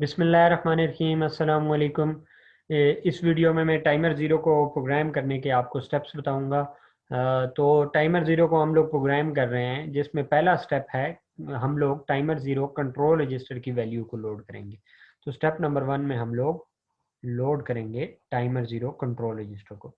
बिस्मिल्लाहिर्रहमानिर्रहीम अस्सलाम वालेकुम। इस वीडियो में मैं टाइमर ज़ीरो को प्रोग्राम करने के आपको स्टेप्स बताऊंगा। तो टाइमर ज़ीरो को हम लोग प्रोग्राम कर रहे हैं, जिसमें पहला स्टेप है हम लोग टाइमर ज़ीरो कंट्रोल रजिस्टर की वैल्यू को लोड करेंगे। तो स्टेप नंबर 1 में हम लोग लोड करेंगे टाइमर ज़ीरो कंट्रोल रजिस्टर को।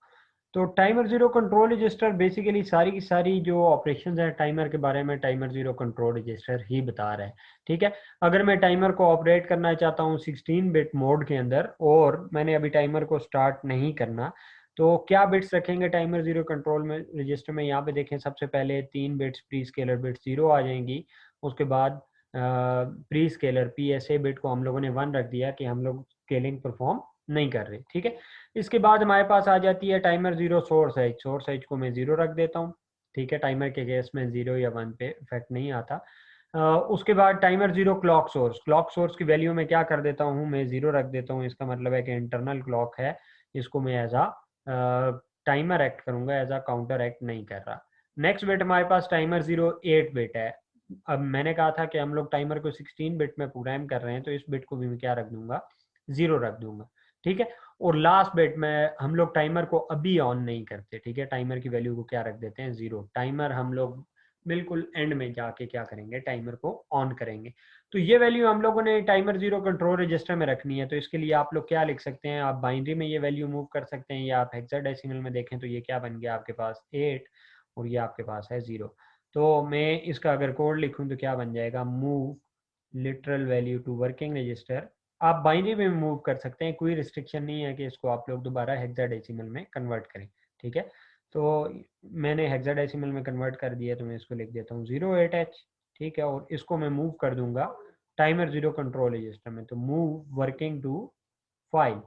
तो timer zero control register basically सारी की सारी जो ऑपरेशंस हैं टाइमर के बारे में टाइमर ज़ीरो कंट्रोल रजिस्टर ही बता रहा है। ठीक है, अगर मैं टाइमर को ऑपरेट करना चाहता हूँ 16 बिट मोड के अंदर और मैंने अभी टाइमर को स्टार्ट नहीं करना, तो क्या बिट्स रखेंगे टाइमर ज़ीरो कंट्रोल में रजिस्टर में? यहाँ पे देखें, सबसे पहले 3 बिट्स प्री स्केलर बिट 0 आ जाएंगी। उसके बाद प्री स्केलर PSA बिट को हम लोगों ने 1 रख दिया कि हम लोग स्केलिंग परफॉर्म नहीं कर रहे। ठीक है, इसके बाद हमारे पास आ जाती है टाइमर ज़ीरो सोर्स एज को मैं 0 रख देता हूँ। ठीक है, टाइमर के केस में 0 या 1 पे इफेक्ट नहीं आता। उसके बाद टाइमर ज़ीरो क्लॉक सोर्स की वैल्यू में क्या कर देता हूँ, मैं 0 रख देता हूँ। इसका मतलब है कि इंटरनल क्लॉक है, इसको मैं एज आ टाइमर एक्ट करूंगा, एज आ काउंटर एक्ट नहीं कर रहा। नेक्स्ट बिट हमारे पास टाइमर ज़ीरो 8 बिट है। अब मैंने कहा था कि हम लोग टाइमर को 16 बिट में प्रोग्राम कर रहे हैं, तो इस बिट को भी मैं क्या रख दूंगा, 0 रख दूंगा। ठीक है, और लास्ट बिट में हम लोग टाइमर को अभी ऑन नहीं करते। ठीक है, टाइमर की वैल्यू को क्या रख देते हैं, 0। टाइमर हम लोग बिल्कुल एंड में जाके क्या करेंगे, टाइमर को ऑन करेंगे। तो ये वैल्यू हम लोगों ने टाइमर ज़ीरो कंट्रोल रजिस्टर में रखनी है। तो इसके लिए आप लोग क्या लिख सकते हैं, आप बाइनरी में ये वैल्यू मूव कर सकते हैं, या आप हेक्साडेसिमल में देखें तो ये क्या बन गया आपके पास 8 और ये आपके पास है 0। तो मैं इसका अगर कोड लिखूं तो क्या बन जाएगा, move literal value to working register. आप बाइनरी में मूव कर सकते हैं, कोई रिस्ट्रिक्शन नहीं है कि इसको आप लोग दोबारा हेक्साडेसिमल में कन्वर्ट करें। ठीक है, तो मैंने हेक्साडेसिमल में कन्वर्ट कर दिया, तो मैं इसको लिख देता हूँ 08H। ठीक है, और इसको मैं मूव कर दूंगा टाइमर ज़ीरो कंट्रोल रजिस्टर में। तो मूव वर्किंग टू फाइल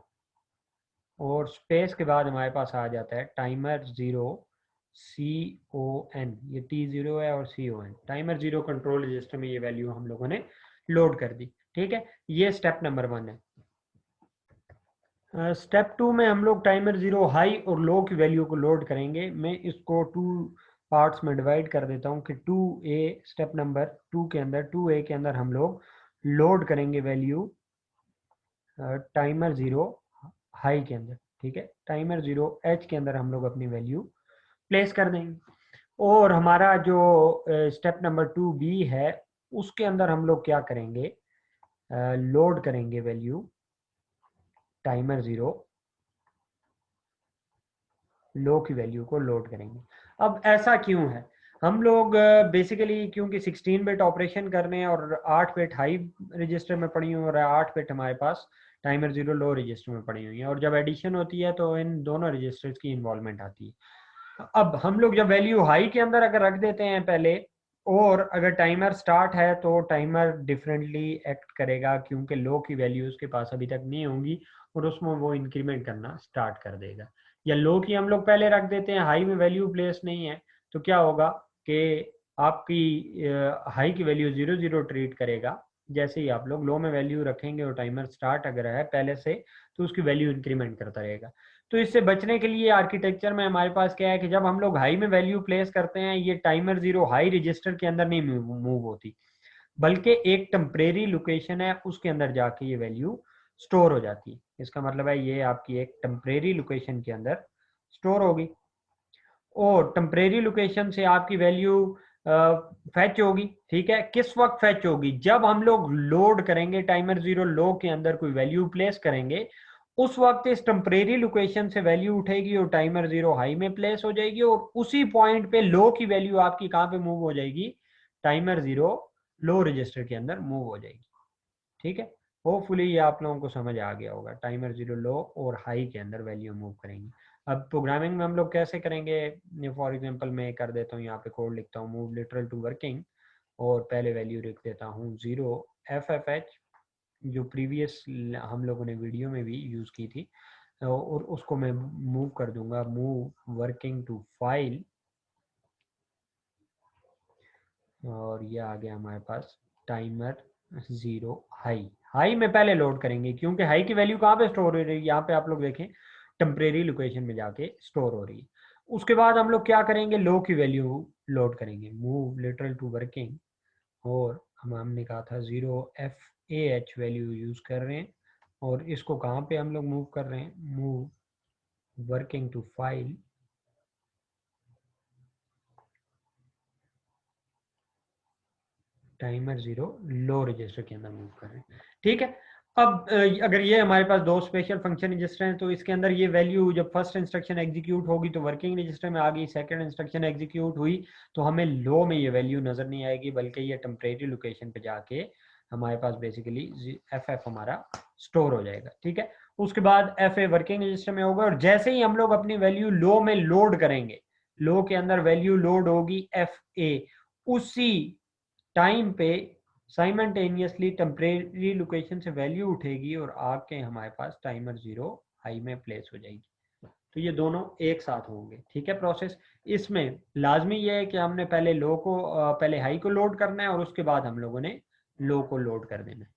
और स्पेस के बाद हमारे पास आ जाता है टाइमर ज़ीरो CON। ये T0 है और CON, timer zero control register में ये वैल्यू हम लोगों ने लोड कर दी। ठीक है, ये स्टेप नंबर 1 है। स्टेप 2 में हम लोग टाइमर ज़ीरो हाई और लो की वैल्यू को लोड करेंगे। मैं इसको 2 पार्ट्स में डिवाइड कर देता हूँ कि 2A, स्टेप नंबर 2 के अंदर 2A के अंदर हम लोग लोड करेंगे वैल्यू टाइमर ज़ीरो हाई के अंदर। ठीक है, टाइमर ज़ीरो H के अंदर हम लोग अपनी वैल्यू प्लेस कर देंगे। और हमारा जो स्टेप नंबर 2B है, उसके अंदर हम लोग क्या करेंगे, लोड करेंगे वैल्यू टाइमर ज़ीरो लो की वैल्यू को लोड करेंगे। अब ऐसा क्यों है, हम लोग बेसिकली क्योंकि 16 बिट ऑपरेशन कर रहे हैं और 8 बिट हाई रजिस्टर में पड़ी हुई और 8 बिट हमारे पास टाइमर ज़ीरो लो रजिस्टर में पड़ी हुई है, और जब एडिशन होती है तो इन दोनों रजिस्टर्स की इन्वॉल्वमेंट आती है। अब हम लोग जब वैल्यू हाई के अंदर अगर रख देते हैं पहले, और अगर टाइमर स्टार्ट है तो टाइमर डिफरेंटली एक्ट करेगा, क्योंकि लो की वैल्यू उसके पास अभी तक नहीं होंगी और उसमें वो इंक्रीमेंट करना स्टार्ट कर देगा। या लो की हम लोग पहले रख देते हैं, हाई में वैल्यू प्लेस नहीं है, तो क्या होगा कि आपकी हाई की वैल्यू 0 0 ट्रीट करेगा। जैसे ही आप लोग लो में वैल्यू रखेंगे और टाइमर स्टार्ट अगर है पहले से, तो उसकी वैल्यू इंक्रीमेंट करता रहेगा। तो इससे बचने के लिए आर्किटेक्चर में हमारे पास क्या है कि जब हम लोग हाई में वैल्यू प्लेस करते हैं, ये टाइमर ज़ीरो हाई रजिस्टर के अंदर नहीं मूव होती, बल्कि एक टेम्परेरी लोकेशन है उसके अंदर जाके ये वैल्यू स्टोर हो जाती है। इसका मतलब है ये आपकी एक टेम्परेरी लोकेशन के अंदर स्टोर होगी, और टेम्परेरी लोकेशन से आपकी वैल्यू फैच होगी। ठीक है, किस वक्त फैच होगी, जब हम लोग लोड करेंगे टाइमर ज़ीरो लो के अंदर कोई वैल्यू प्लेस करेंगे, उस वक्त इस टेम्परेरी लोकेशन से वैल्यू उठेगी और टाइमर ज़ीरो हाई में प्लेस हो जाएगी, और उसी पॉइंट पे लो की वैल्यू आपकी कहाँ पे मूव हो जाएगी, टाइमर ज़ीरो लो रजिस्टर के अंदर मूव हो जाएगी। ठीक है, होपफुली ये आप लोगों को समझ आ गया होगा, टाइमर ज़ीरो लो और हाई के अंदर वैल्यू मूव करेंगे। अब प्रोग्रामिंग में हम लोग कैसे करेंगे, फॉर एग्जांपल मैं कर देता हूँ, यहाँ पे कोड लिखता हूँ मूव लिटरल टू वर्किंग, और पहले वैल्यू लिख देता हूँ 0 FFH, जो प्रीवियस हम लोगों ने वीडियो में भी यूज़ की थी। और उसको मैं मूव कर दूंगा मूव वर्किंग टू फाइल, और ये आ गया हमारे पास टाइमर ज़ीरो हाई। हाई में पहले लोड करेंगे, क्योंकि हाई की वैल्यू कहाँ पे स्टोर हो रही है, यहाँ पे आप लोग देखें टेम्परेरी लोकेशन में जाके स्टोर हो रही है। उसके बाद हम लोग क्या करेंगे, लो की वैल्यू लोड करेंगे, मूव लिटरल टू वर्किंग, और हमने कहा था 0 AH वैल्यू यूज कर रहे हैं और इसको कहाँ पे हम लोग मूव कर रहे हैं, move working to file timer 0 low register के अंदर मूव कर रहे हैं। ठीक है, अब अगर ये हमारे पास दो स्पेशल फंक्शन रजिस्टर हैं तो इसके अंदर ये वैल्यू जब फर्स्ट इंस्ट्रक्शन एग्जीक्यूट होगी तो वर्किंग रजिस्टर में आ गई, सेकंड इंस्ट्रक्शन एग्जीक्यूट हुई तो हमें लो में ये वैल्यू नजर नहीं आएगी बल्कि ये टेम्परेरी लोकेशन पे जाके हमारे पास बेसिकली FF हमारा स्टोर हो जाएगा। ठीक है, उसके बाद FA वर्किंग रजिस्टर में होगा और जैसे ही हम लोग अपनी वैल्यू लो में लोड करेंगे, लो के अंदर वैल्यू लोड होगी FA, उसी टाइम पे साइमल्टेनियसली टेम्परेरी लोकेशन से वैल्यू उठेगी और आके हमारे पास टाइमर 0 हाई में प्लेस हो जाएगी। तो ये दोनों एक साथ होंगे। ठीक है, प्रोसेस इसमें लाजमी ये है कि हमने पहले लो को पहले हाई को लोड करना है और उसके बाद हम लोगों ने लो को लोड कर देना है।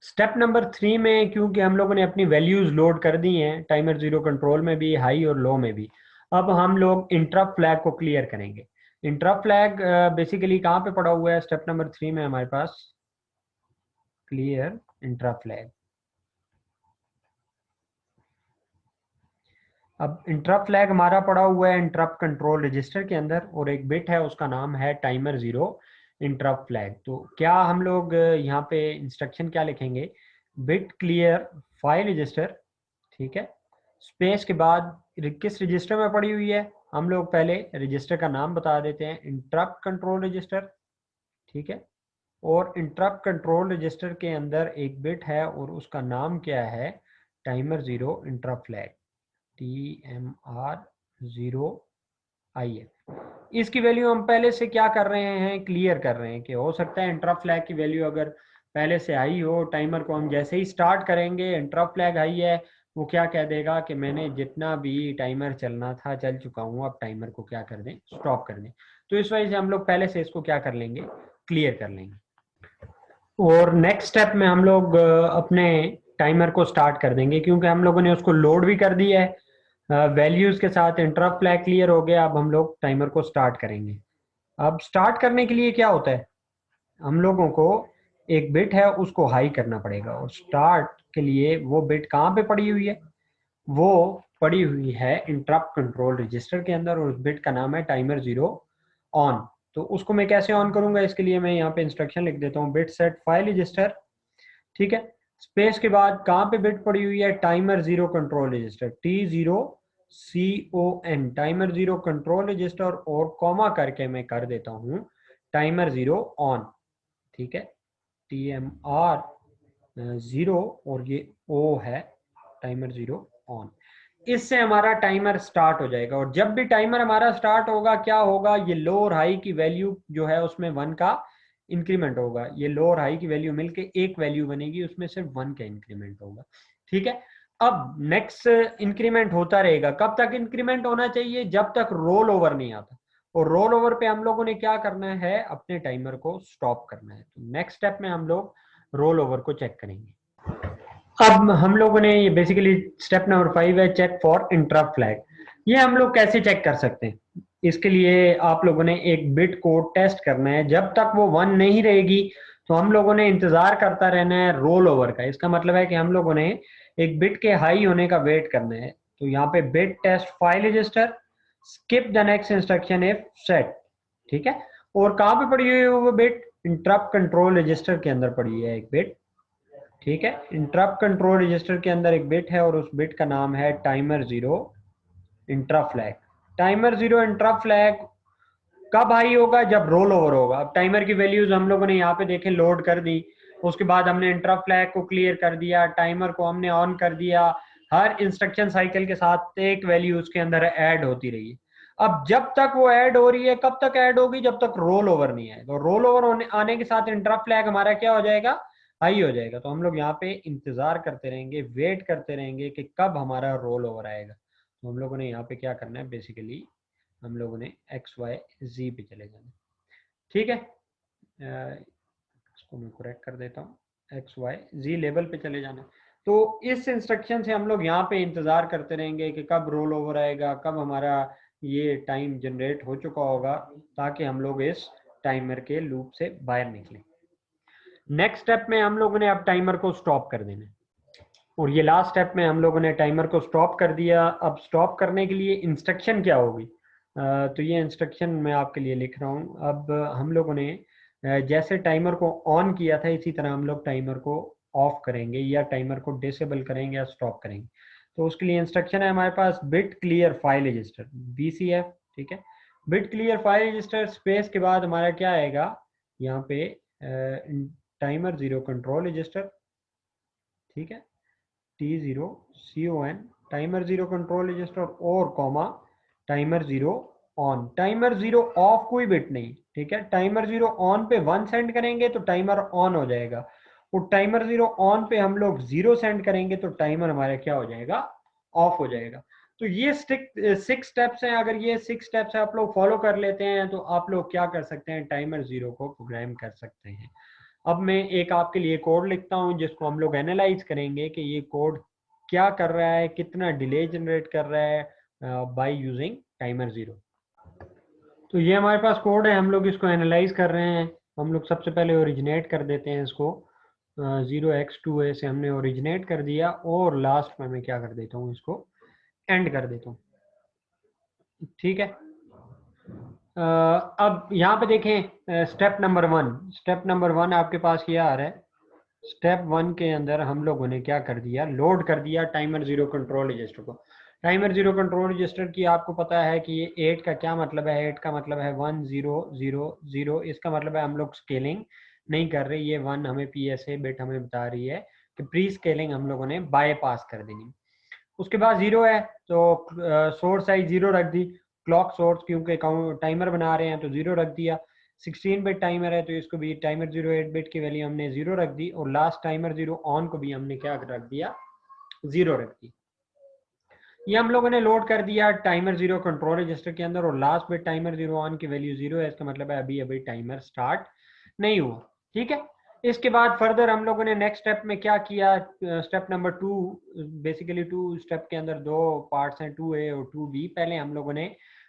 स्टेप नंबर 3 में क्योंकि हम लोगों ने अपनी वैल्यूज लोड कर दी हैं टाइमर 0 कंट्रोल में भी, हाई और लो में भी, अब हम लोग इंटरप्ट फ्लैग को क्लियर करेंगे। इंटरप्ट फ्लैग बेसिकली कहाँ पे पड़ा हुआ है, स्टेप नंबर 3 में हमारे पास क्लियर इंटरप्ट फ्लैग। अब इंटरप्ट फ्लैग हमारा पड़ा हुआ है इंटरप्ट कंट्रोल रजिस्टर के अंदर और एक बिट है उसका नाम है टाइमर 0 इंटरप्ट फ्लैग। तो क्या हम लोग यहाँ पे इंस्ट्रक्शन क्या लिखेंगे, बिट क्लियर फाइल रजिस्टर, ठीक है, स्पेस के बाद किस रजिस्टर में पड़ी हुई है, हम लोग पहले रजिस्टर का नाम बता देते हैं, इंटरप्ट कंट्रोल रजिस्टर। ठीक है, और इंटरप्ट कंट्रोल रजिस्टर के अंदर एक बिट है और उसका नाम क्या है, टाइमर 0 इंटरप्ट फ्लैग, TMR0IF। इसकी वैल्यू हम पहले से क्या कर रहे हैं, क्लियर कर रहे हैं कि हो सकता है इंटरप्ट फ्लैग की वैल्यू अगर पहले से हाई हो, टाइमर को हम जैसे ही स्टार्ट करेंगे इंटरप्ट फ्लैग हाई है, वो क्या कह देगा कि मैंने जितना भी टाइमर चलना था चल चुका हूँ, अब टाइमर को क्या कर दें, स्टॉप कर दें। तो इस वजह से हम लोग पहले से इसको क्या कर लेंगे, क्लियर कर लेंगे। और नेक्स्ट स्टेप में हम लोग अपने टाइमर को स्टार्ट कर देंगे क्योंकि हम लोगों ने उसको लोड भी कर दिया है वैल्यूज के साथ, इंटरप्ट फ्लैग क्लियर हो गया। अब हम लोग टाइमर को स्टार्ट करेंगे। अब स्टार्ट करने के लिए क्या होता है, हम लोगों को एक बिट है उसको हाई करना पड़ेगा और स्टार्ट के लिए वो बिट कहाँ पे पड़ी हुई है, वो पड़ी हुई है इंटरप्ट कंट्रोल रजिस्टर के अंदर और उस बिट का नाम है टाइमर 0 ऑन। तो उसको मैं कैसे ऑन करूंगा, इसके लिए मैं यहाँ पे इंस्ट्रक्शन लिख देता हूँ, बिट सेट फाइल रजिस्टर, ठीक है, स्पेस के बाद कहाँ पे बिट पड़ी हुई है, timer 0 control register, T0CON, timer 0 control register और कॉमा करके मैं कर देता हूँ टाइमर 0 ऑन। ठीक है, TMR0 और ये O है टाइमर 0 ऑन। इससे हमारा टाइमर स्टार्ट हो जाएगा और जब भी टाइमर हमारा स्टार्ट होगा क्या होगा, ये लो और हाई की वैल्यू जो है उसमें 1 का इंक्रीमेंट होगा, ये लो और हाई की वैल्यू मिलके एक वैल्यू बनेगी, उसमें सिर्फ 1 का इंक्रीमेंट होगा। ठीक है, अब नेक्स्ट इंक्रीमेंट होता रहेगा, कब तक इंक्रीमेंट होना चाहिए, जब तक रोल ओवर नहीं आता। और रोल ओवर पे हम लोगों ने क्या करना है, अपने टाइमर को स्टॉप करना है। तो नेक्स्ट स्टेप में हम लोग रोल ओवर को चेक करेंगे। अब हम लोगों ने ये बेसिकली स्टेप नंबर 5 है, चेक फॉर इंटरप्ट फ्लैग। ये हम लोग कैसे चेक कर सकते हैं, इसके लिए आप लोगों ने एक बिट को टेस्ट करना है, जब तक वो 1 नहीं रहेगी तो हम लोगों ने इंतजार करता रहना है रोल ओवर का। इसका मतलब है कि हम लोगों ने एक बिट के हाई होने का वेट करना है। तो यहाँ पे bit test file register, skip the next instruction if set. ठीक है, और कहाँ पे पड़ी हुई है वो बिट, इंटरप्ट कंट्रोल रजिस्टर के अंदर पड़ी है एक बिट। ठीक है, इंटरप्ट कंट्रोल रजिस्टर के अंदर एक बिट है और उस बिट का नाम है timer 0 interrupt flag. Timer 0 interrupt flag कब हाई होगा, जब रोल ओवर होगा। अब टाइमर की वैल्यूज हम लोगों ने यहाँ पे देखे लोड कर दी, उसके बाद हमने इंटरप्ट फ्लैग को क्लियर कर दिया, टाइमर को हमने ऑन कर दिया, हर इंस्ट्रक्शन साइकिल के साथ एक वैल्यू उसके अंदर ऐड होती रही। अब जब तक वो ऐड हो रही है, कब तक ऐड होगी, जब तक रोल ओवर नहीं आएगा। रोल ओवर आने के साथ इंटरप्ट फ्लैग हमारा क्या हो जाएगा, हाई हो जाएगा। तो हम लोग यहाँ पे इंतजार करते रहेंगे, वेट करते रहेंगे कि कब हमारा रोल ओवर आएगा। तो हम लोगों ने यहाँ पे क्या करना है, बेसिकली हम लोगों ने XYZ पे चले जाना। ठीक है, इसको मैं करेक्ट कर देता हूँ, XYZ लेवल पे चले जाना। तो इस इंस्ट्रक्शन से हम लोग यहाँ पे इंतजार करते रहेंगे कि कब रोल ओवर आएगा, कब हमारा ये टाइम जनरेट हो चुका होगा, ताकि हम लोग इस टाइमर के लूप से बाहर निकलें। नेक्स्ट स्टेप में हम लोगों ने अब टाइमर को स्टॉप कर देना है, और ये लास्ट स्टेप में हम लोगों ने टाइमर को स्टॉप कर दिया। अब स्टॉप करने के लिए इंस्ट्रक्शन क्या होगी, तो ये इंस्ट्रक्शन मैं आपके लिए लिख रहा हूँ। अब हम लोगों ने जैसे टाइमर को ऑन किया था इसी तरह हम लोग टाइमर को ऑफ करेंगे या टाइमर को डिसेबल करेंगे या स्टॉप करेंगे। तो उसके लिए इंस्ट्रक्शन है हमारे पास bit clear file register, BCF। ठीक है, bit clear file register space के बाद हमारा क्या आएगा यहाँ पे, टाइमर 0 कंट्रोल रजिस्टर। ठीक है, T0CON टाइमर 0 कंट्रोल रजिस्टर और comma timer 0 on. Timer 0 of कोई बिट नहीं। ठीक है, टाइमर 0 ऑन पे 1 सेंड करेंगे तो टाइमर ऑन हो जाएगा, और टाइमर 0 ऑन पे हम लोग 0 सेंड करेंगे तो टाइमर हमारा क्या हो जाएगा, ऑफ हो जाएगा। तो ये 6 स्टेप्स हैं। अगर ये 6 स्टेप्स आप लोग फॉलो कर लेते हैं तो आप लोग क्या कर सकते हैं, टाइमर 0 को प्रोग्राम कर सकते हैं। अब मैं एक आपके लिए कोड लिखता हूं जिसको हम लोग एनालाइज करेंगे कि ये कोड क्या कर रहा है, कितना डिले जनरेट कर रहा है बाय यूजिंग टाइमर 0। तो ये हमारे पास कोड है, हम लोग इसको एनालाइज कर रहे हैं। हम लोग सबसे पहले ओरिजिनेट कर देते हैं इसको, 0x2a से हमने ओरिजिनेट कर दिया, और लास्ट में मैं क्या कर देता हूँ, इसको एंड कर देता हूँ। ठीक है, अब यहाँ पे देखें स्टेप नंबर 1। स्टेप नंबर 1 आपके पास क्या आ रहा है, स्टेप 1 के अंदर हम लोगों ने क्या कर दिया, लोड कर दिया टाइमर 0 कंट्रोल रजिस्टर को। टाइमर 0 कंट्रोल रजिस्टर की आपको पता है कि ये 8 का क्या मतलब है, 8 का मतलब है 1 0 0 0। इसका मतलब है हम लोग स्केलिंग नहीं कर रहे, ये 1 हमें PSA बिट हमें बता रही है कि प्री स्केलिंग हम लोगों ने बाईपास कर देनी। उसके बाद 0 है तो सोर्स साइज 0 रख दी, क्लॉक सोर्स क्योंकि टाइमर बना रहे हैं तो 0 रख दिया। 16 बिट टाइमर है तो इसको भी टाइमर 0 8 बिट की वैल्यू हमने 0 रख दी, और लास्ट टाइमर 0 ऑन को भी हमने क्या रख दिया, 0 रख दी। ये हम लोगों ने लोड कर दिया टाइमर 0 कंट्रोल रजिस्टर के अंदर, और लास्ट बिट टाइमर 0 ऑन की वैल्यू 0 है, इसका मतलब है अभी अभी टाइमर स्टार्ट नहीं हुआ। ठीक है, इसके बाद फर्दर हम लोगों ने नेक्स्ट स्टेप में क्या किया, स्टेप नंबर 2। बेसिकली 2 स्टेप के अंदर 2 पार्ट्स हैं, 2A और 2B। पहले हम लोगों ने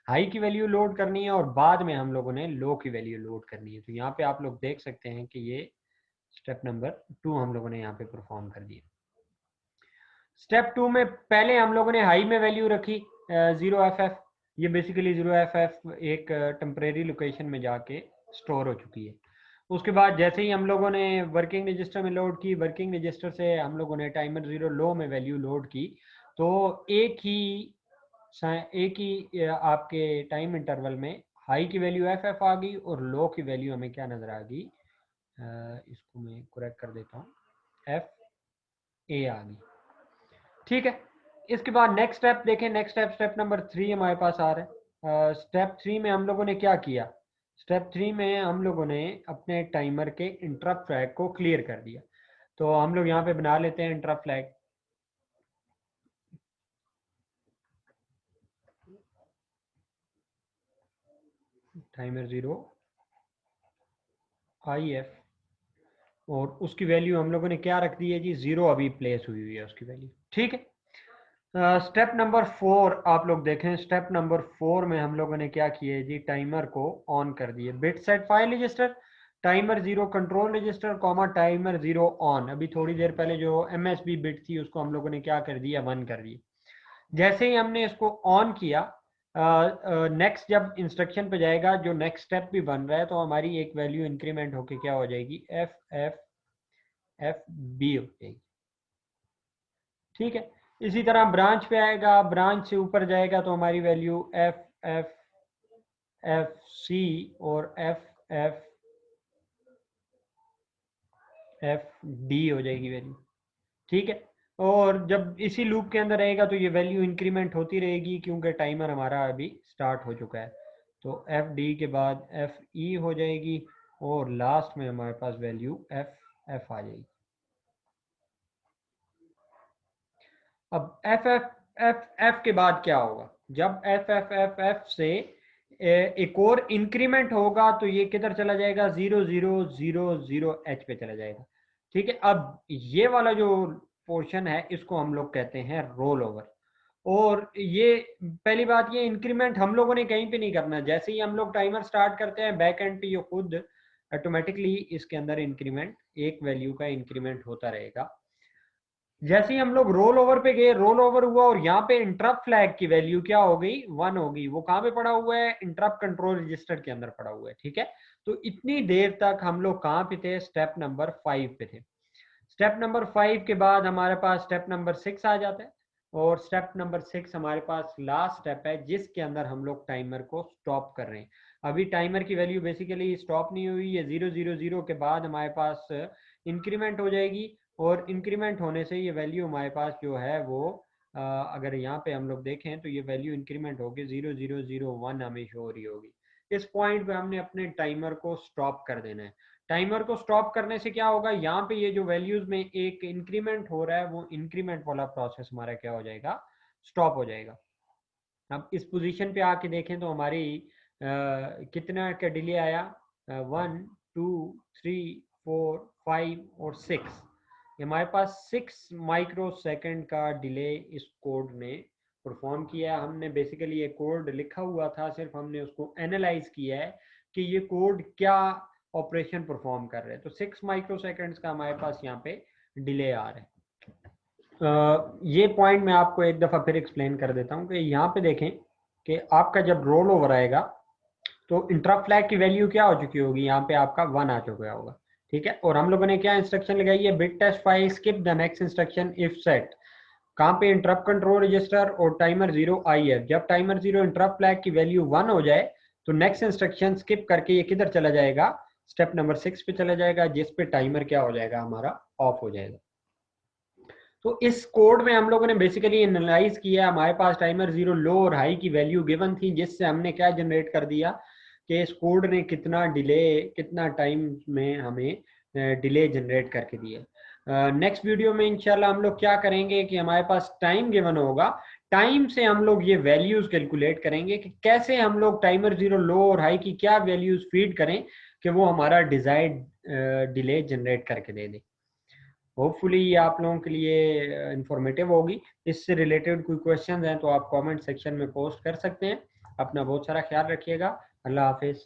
हाई की वैल्यू लोड करनी है और बाद में हम लोगों ने लो की वैल्यू लोड करनी है। तो यहाँ पे आप लोग देख सकते हैं कि ये स्टेप नंबर 2 हम लोगों ने यहाँ पे परफॉर्म कर दिया। स्टेप 2 में पहले हम लोगों ने हाई में वैल्यू रखी 0FF। ये बेसिकली 0FF एक टेम्परेरी लोकेशन में जाके स्टोर हो चुकी है। उसके बाद जैसे ही हम लोगों ने वर्किंग रजिस्टर में लोड की, वर्किंग रजिस्टर से हम लोगों ने टाइमर 0 लो में वैल्यू लोड की, तो एक ही आपके टाइम इंटरवल में हाई की वैल्यू FF आ गई और लो की वैल्यू हमें क्या नजर आ गई, इसको मैं करेक्ट कर देता हूँ, FA आ गई। ठीक है, इसके बाद नेक्स्ट स्टेप देखें। नेक्स्ट स्टेप, स्टेप नंबर 3 हमारे पास आ रहा है। स्टेप 3 में हम लोगों ने क्या किया, स्टेप 3 में हम लोगों ने अपने टाइमर के इंटरप्ट फ्लैग को क्लियर कर दिया। तो हम लोग यहाँ पे बना लेते हैं इंटरप्ट फ्लैग। टाइमर 0 IF, और उसकी वैल्यू हम लोगों ने क्या रख दी है जी, 0 अभी प्लेस हुई हुई है उसकी वैल्यू। ठीक है, स्टेप नंबर 4 आप लोग देखें। स्टेप नंबर 4 में हम लोगों ने क्या किया है जी, टाइमर को ऑन कर दिए। Bit set file register timer 0 control register comma timer 0 on. अभी थोड़ी देर पहले जो MSB बिट थी उसको हम लोगों ने क्या कर दिया, 1 कर दिया। जैसे ही हमने इसको ऑन किया, नेक्स्ट जब इंस्ट्रक्शन पे जाएगा, जो नेक्स्ट स्टेप भी बन रहा है, तो हमारी एक वैल्यू इंक्रीमेंट होके क्या हो जाएगी, FB हो जाएगी। ठीक है, इसी तरह ब्रांच पे आएगा, ब्रांच से ऊपर जाएगा तो हमारी वैल्यू FC और FD हो जाएगी वैल्यू। ठीक है, और जब इसी लूप के अंदर रहेगा तो ये वैल्यू इंक्रीमेंट होती रहेगी क्योंकि टाइमर हमारा अभी स्टार्ट हो चुका है। तो FD के बाद FE हो जाएगी और लास्ट में हमारे पास वैल्यू FF आ जाएगी। अब FF के बाद क्या होगा, जब FF से एक और इंक्रीमेंट होगा तो ये किधर चला जाएगा, 0000H पे चला जाएगा। ठीक है, अब ये वाला जो पोर्शन है इसको हम लोग कहते हैं रोल ओवर। और ये पहली बात, ये इंक्रीमेंट हम लोगों ने कहीं पे नहीं करना। जैसे ही हम लोग टाइमर स्टार्ट करते हैं बैक एंड पे ये खुद ऑटोमेटिकली इसके अंदर इंक्रीमेंट, एक वैल्यू का इंक्रीमेंट होता रहेगा। जैसे ही हम लोग रोल ओवर पे गए, रोल ओवर हुआ और यहाँ पे इंटरप्ट फ्लैग की वैल्यू क्या हो गई, 1 हो गई। वो कहाँ पे पड़ा हुआ है, इंटरप्ट कंट्रोल रजिस्टर के अंदर पड़ा हुआ है, ठीक है। तो इतनी देर तक हम लोग कहाँ पे थे, स्टेप नंबर 5 पे थे। स्टेप नंबर 5 के बाद हमारे पास स्टेप नंबर 6 आ जाता है, और स्टेप नंबर 6 हमारे पास लास्ट स्टेप है जिसके अंदर हम लोग टाइमर को स्टॉप कर रहे हैं। अभी टाइमर की वैल्यू बेसिकली स्टॉप नहीं हुई है, 000 के बाद हमारे पास इंक्रीमेंट हो जाएगी, और इंक्रीमेंट होने से ये वैल्यू हमारे पास जो है वो अगर यहाँ पे हम लोग देखें तो ये वैल्यू इंक्रीमेंट होगी 0001 हमें शो हो रही होगी। इस पॉइंट पे हमने अपने टाइमर को स्टॉप कर देना है। टाइमर को स्टॉप करने से क्या होगा, यहाँ पे ये जो वैल्यूज में एक इंक्रीमेंट हो रहा है, वो इंक्रीमेंट वाला प्रोसेस हमारा क्या हो जाएगा, स्टॉप हो जाएगा। अब इस पोजीशन पे आके देखें तो हमारी कितना का डिले आया, 1 2 3 4 5 और 6, हमारे पास 6 माइक्रो सेकेंड का डिले इस कोड ने परफॉर्म किया। हमने बेसिकली ये कोड लिखा हुआ था, सिर्फ हमने उसको एनालाइज किया है कि ये कोड क्या ऑपरेशन परफॉर्म कर रहे हैं। तो 6 माइक्रो सेकेंड्स का हमारे पास यहाँ पे डिले आ रहा है। ये पॉइंट मैं आपको एक दफ़ा फिर एक्सप्लेन कर देता हूँ कि यहाँ पे देखें कि आपका जब रोल ओवर आएगा तो इंटरप्ट फ्लैग की वैल्यू क्या हो चुकी होगी, यहाँ पे आपका 1 आ चुका होगा, ठीक है। और हम लोगों ने क्या इंस्ट्रक्शन लगाई है, bit test 5 skip the next instruction if set, कहाँ पे, इंटरप्ट कंट्रोल रजिस्टर और टाइमर 0 आई है। जब टाइमर 0 इंटरप्ट फ्लैग की वैल्यू 1 हो जाए तो नेक्स्ट इंस्ट्रक्शन स्किप करके ये किधर चला जाएगा, स्टेप नंबर 6 पे चला जाएगा, जिस पे टाइमर क्या हो जाएगा, हमारा ऑफ हो जाएगा। तो इस कोड में हम लोगों ने बेसिकली एनालाइज किया, हमारे पास टाइमर 0 लो और हाई की वैल्यू गिवन थी, जिससे हमने क्या जनरेट कर दिया कि इस कोड ने कितना डिले, कितना टाइम में हमें डिले जनरेट करके दिया। नेक्स्ट वीडियो में इंशाल्लाह हम लोग क्या करेंगे कि हमारे पास टाइम गिवन होगा, टाइम से हम लोग ये वैल्यूज कैलकुलेट करेंगे कि कैसे हम लोग टाइमर 0 लो और हाई की क्या वैल्यूज फीड करें कि वो हमारा डिजायर्ड डिले जनरेट करके दे दे। होपफुली ये आप लोगों के लिए इंफॉर्मेटिव होगी। इससे रिलेटेड कोई क्वेश्चन हैं तो आप कमेंट सेक्शन में पोस्ट कर सकते हैं। अपना बहुत सारा ख्याल रखिएगा। अल्लाह हाफिज़।